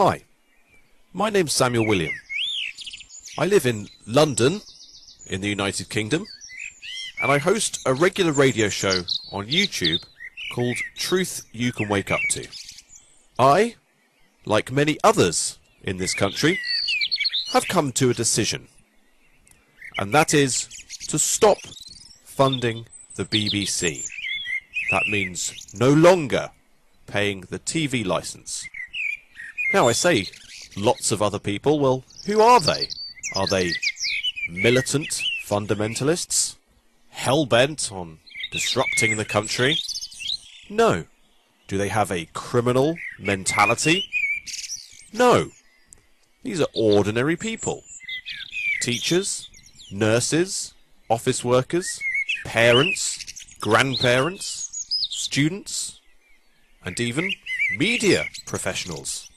Hi, my name's Samuel William. I live in London, in the United Kingdom, and I host a regular radio show on YouTube called Truth You Can Wake Up To. I, like many others in this country, have come to a decision, and that is to stop funding the BBC. That means no longer paying the TV licence. Now I say lots of other people, well, who are they? Are they militant fundamentalists? Hell-bent on disrupting the country? No. Do they have a criminal mentality? No. These are ordinary people. Teachers, nurses, office workers, parents, grandparents, students, and even media professionals.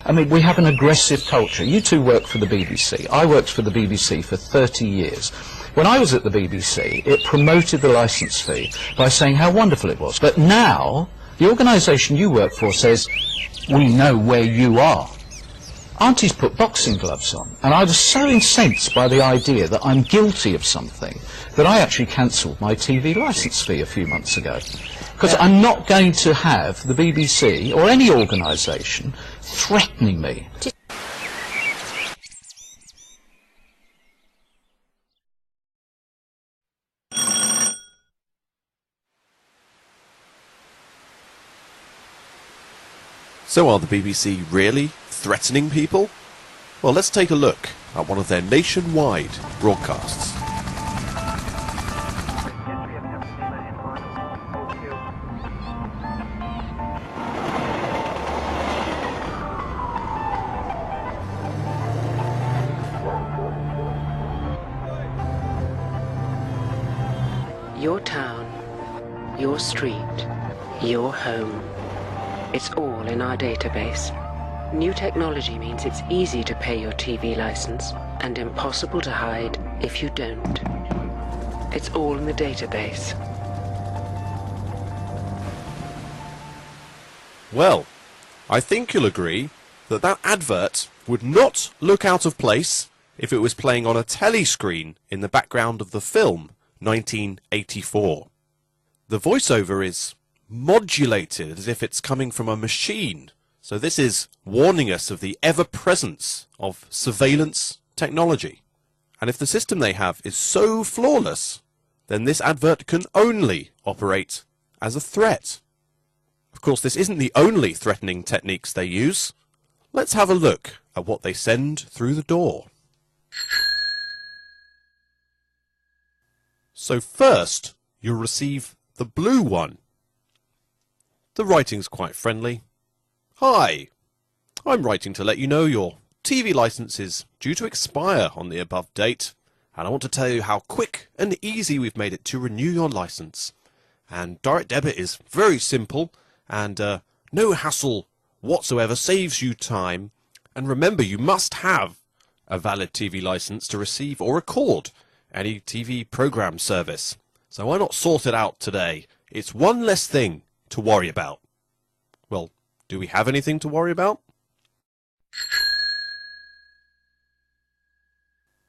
I mean, we have an aggressive culture. You two work for the BBC. I worked for the BBC for 30 years. When I was at the BBC, it promoted the licence fee by saying how wonderful it was. But now, the organisation you work for says, we know where you are. Auntie's put boxing gloves on, and I was so incensed by the idea that I'm guilty of something that I actually cancelled my TV licence fee a few months ago. Because I'm not going to have the BBC or any organisation threatening me. So are the BBC really threatening people? Well, let's take a look at one of their nationwide broadcasts. Your town, your street, your home. It's all in our database. New technology means it's easy to pay your TV license and impossible to hide if you don't. It's all in the database. Well, I think you'll agree that that advert would not look out of place if it was playing on a telly screen in the background of the film 1984. The voiceover is modulated as if it's coming from a machine. So this is warning us of the ever-presence of surveillance technology. And if the system they have is so flawless, then this advert can only operate as a threat. Of course, this isn't the only threatening techniques they use. Let's have a look at what they send through the door. So first, you'll receive the blue one. The writing's quite friendly. Hi, I'm writing to let you know your TV licence is due to expire on the above date, and I want to tell you how quick and easy we've made it to renew your licence. And direct debit is very simple, and no hassle whatsoever, saves you time. And remember, you must have a valid TV licence to receive or record any TV programme service. So why not sort it out today? It's one less thing to worry about. Well, do we have anything to worry about?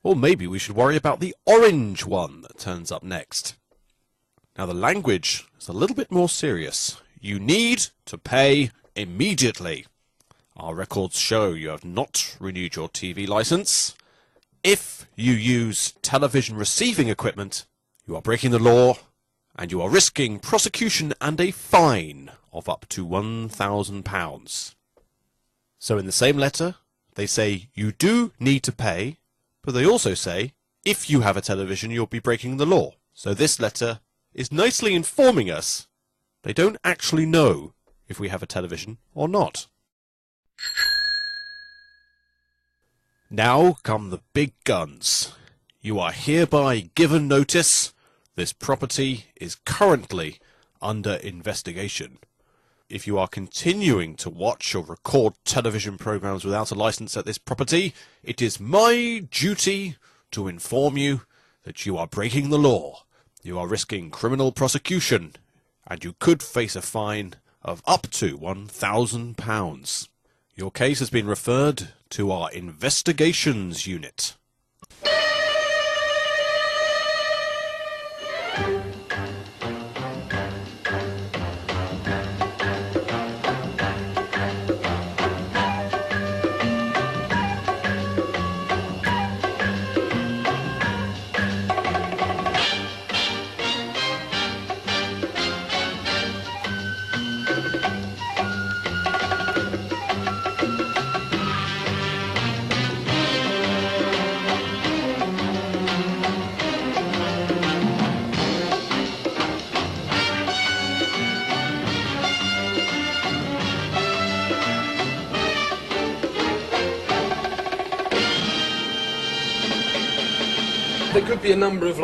Or maybe we should worry about the orange one that turns up next. Now the language is a little bit more serious. You need to pay immediately. Our records show you have not renewed your TV licence. If you use television receiving equipment, you are breaking the law and you are risking prosecution and a fine of up to £1,000. So in the same letter, they say you do need to pay, but they also say if you have a television, you'll be breaking the law. So this letter is nicely informing us they don't actually know if we have a television or not. Now come the big guns. You are hereby given notice. This property is currently under investigation. If you are continuing to watch or record television programs without a license at this property, it is my duty to inform you that you are breaking the law. You are risking criminal prosecution, and you could face a fine of up to £1,000. Your case has been referred to our investigations unit. There could be a number of,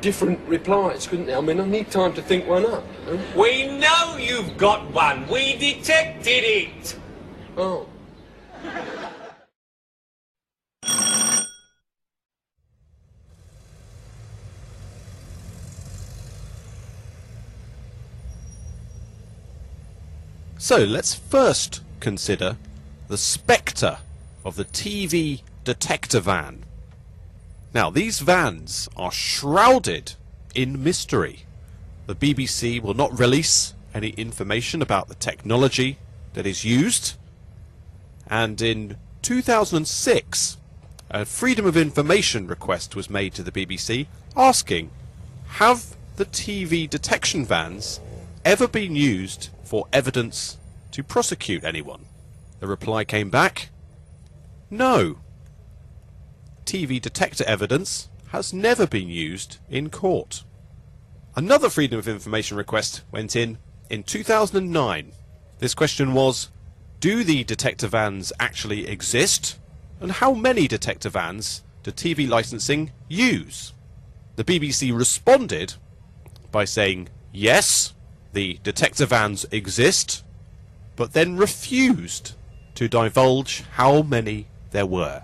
different replies, couldn't there? I mean, I need time to think one up. Huh? We know you've got one. We detected it. Oh. So let's first consider the spectre of the TV detector van. Now, these vans are shrouded in mystery. The BBC will not release any information about the technology that is used. And in 2006, a Freedom of Information request was made to the BBC asking, have the TV detection vans ever been used for evidence to prosecute anyone? The reply came back, no. TV detector evidence has never been used in court. Another Freedom of Information request went in 2009. This question was, do the detector vans actually exist? And how many detector vans do TV licensing use? The BBC responded by saying, yes, the detector vans exist, but then refused to divulge how many there were.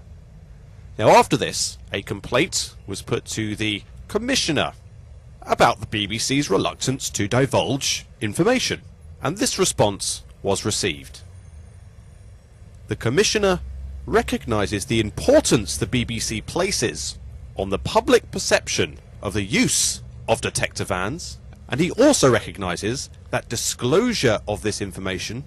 Now, after this, a complaint was put to the Commissioner about the BBC's reluctance to divulge information, and this response was received. The Commissioner recognises the importance the BBC places on the public perception of the use of detector vans, and he also recognises that disclosure of this information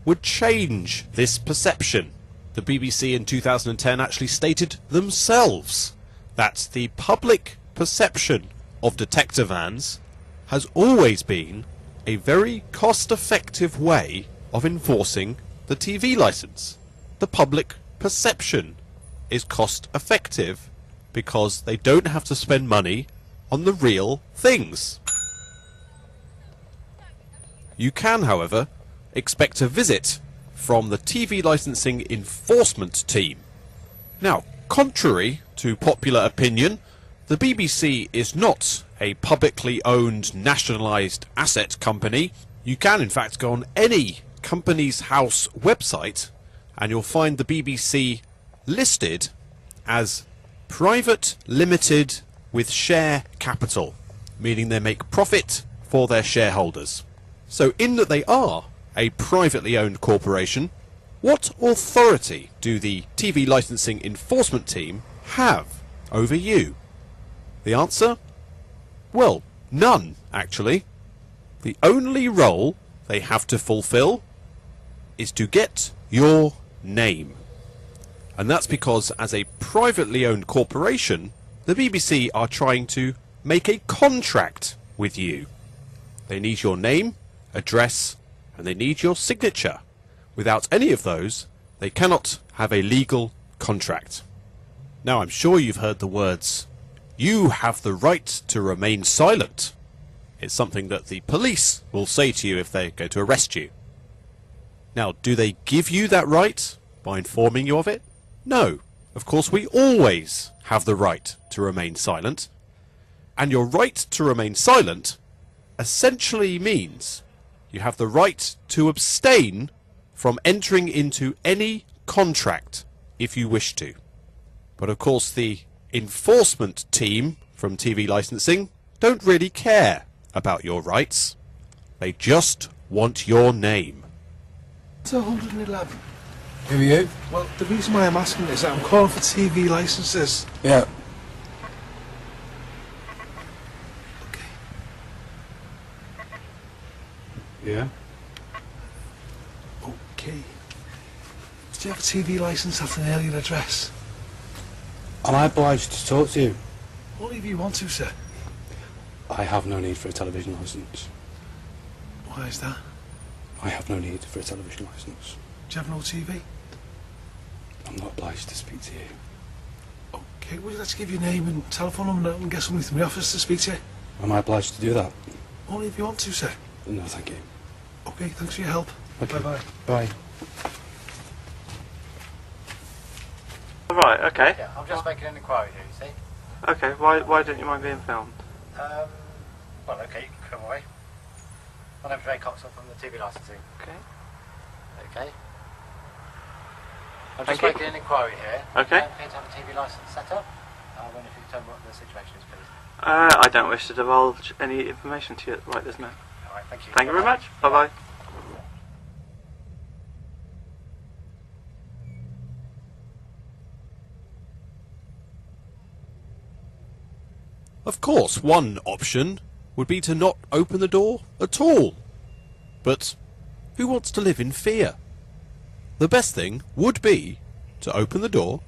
would change this perception. The BBC in 2010 actually stated themselves that the public perception of detector vans has always been a very cost-effective way of enforcing the TV licence. The public perception is cost-effective because they don't have to spend money on the real things. You can, however, expect a visit from the TV licensing enforcement team. Now, contrary to popular opinion, the BBC is not a publicly owned nationalised asset company. You can in fact go on any Companies House website and you'll find the BBC listed as private limited with share capital, meaning they make profit for their shareholders. So in that they are a privately owned corporation, what authority do the TV licensing enforcement team have over you? The answer? Well, none, actually. The only role they have to fulfill is to get your name. And that's because as a privately owned corporation, the BBC are trying to make a contract with you. They need your name, address, and they need your signature. Without any of those, they cannot have a legal contract. Now, I'm sure you've heard the words, "You have the right to remain silent." It's something that the police will say to you if they go to arrest you. Now, do they give you that right by informing you of it? No. Of course, we always have the right to remain silent. And your right to remain silent essentially means you have the right to abstain from entering into any contract if you wish to. But of course the enforcement team from TV licensing don't really care about your rights. They just want your name. It's 111. Who are you? Well, the reason why I'm asking is that I'm calling for TV licenses. Yeah. Okay. Yeah? Okay. Do you have a TV license at an alien address? Am I obliged to talk to you? Only if you want to, sir. I have no need for a television licence. Why is that? I have no need for a television licence. Do you have no TV? I'm not obliged to speak to you. Okay, well, let's give your name and telephone number and get somebody from the office to speak to you. Am I obliged to do that? Only if you want to, sir. No, thank you. Okay, thanks for your help. Okay. Bye-bye. Bye. Right, okay. Yeah, I'm just making an inquiry here, you see. Okay, why don't you mind being filmed? Well, okay, you can come away. My name's Ray Coxon from the TV licensing. Okay. Okay. I'm Thank just you. making an inquiry here. Okay. I don't appear to have a TV license set up. I wonder if you can tell me what the situation is, please. I don't wish to divulge any information to you right this minute. Alright, thank you. Thank you very much. Bye-bye. Of course, one option would be to not open the door at all. But who wants to live in fear? The best thing would be to open the door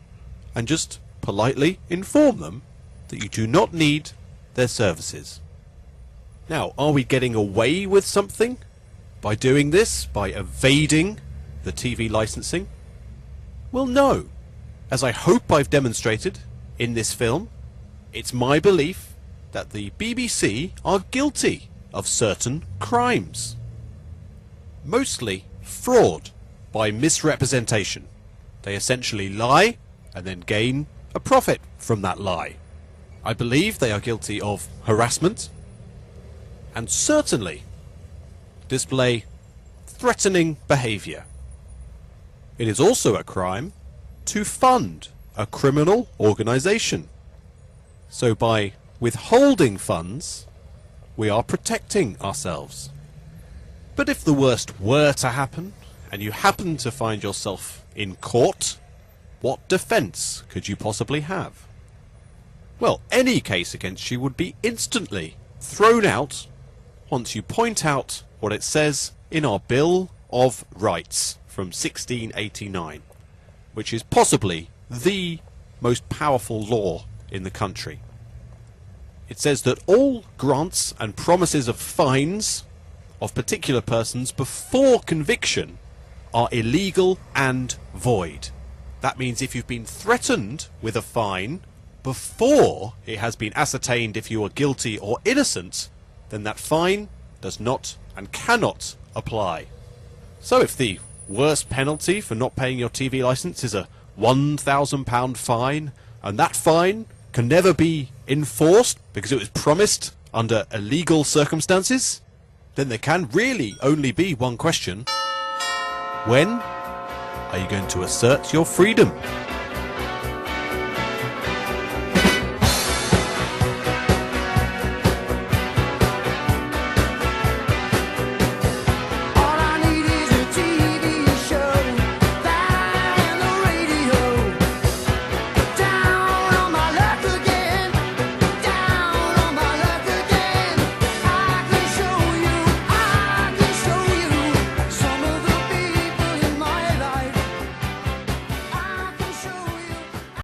and just politely inform them that you do not need their services. Now, are we getting away with something by doing this, by evading the TV licensing? Well, no. As I hope I've demonstrated in this film, it's my belief that the BBC are guilty of certain crimes. Mostly fraud by misrepresentation. They essentially lie and then gain a profit from that lie. I believe they are guilty of harassment and certainly display threatening behaviour. It is also a crime to fund a criminal organisation. So by withholding funds, we are protecting ourselves. But if the worst were to happen, and you happen to find yourself in court, what defence could you possibly have? Well, any case against you would be instantly thrown out once you point out what it says in our Bill of Rights from 1689, which is possibly the most powerful law in the country. It says that all grants and promises of fines of particular persons before conviction are illegal and void. That means if you've been threatened with a fine before it has been ascertained if you are guilty or innocent, then that fine does not and cannot apply. So if the worst penalty for not paying your TV licence is a £1,000 fine, and that fine can never be enforced because it was promised under illegal circumstances, then there can really only be one question. When are you going to assert your freedom?